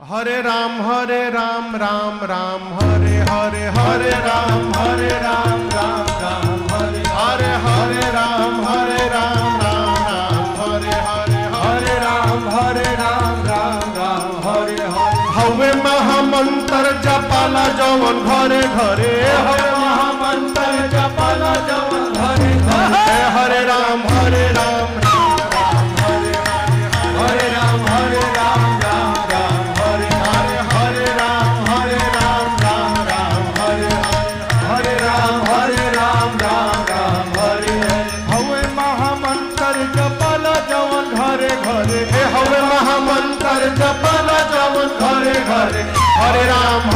हरे राम राम राम हरे हरे हरे राम राम राम हरे हरे हरे राम राम हरे हरे हरे राम राम हरे हरे हवे महामंत्र जपाला जवन घरे घरे हवे महामंत्र जपाला जवन घरे घरे हरे राम हरे राम हरे राम हरे राम हवे महामंत्र जपाला जवन घरे घरे हरे राम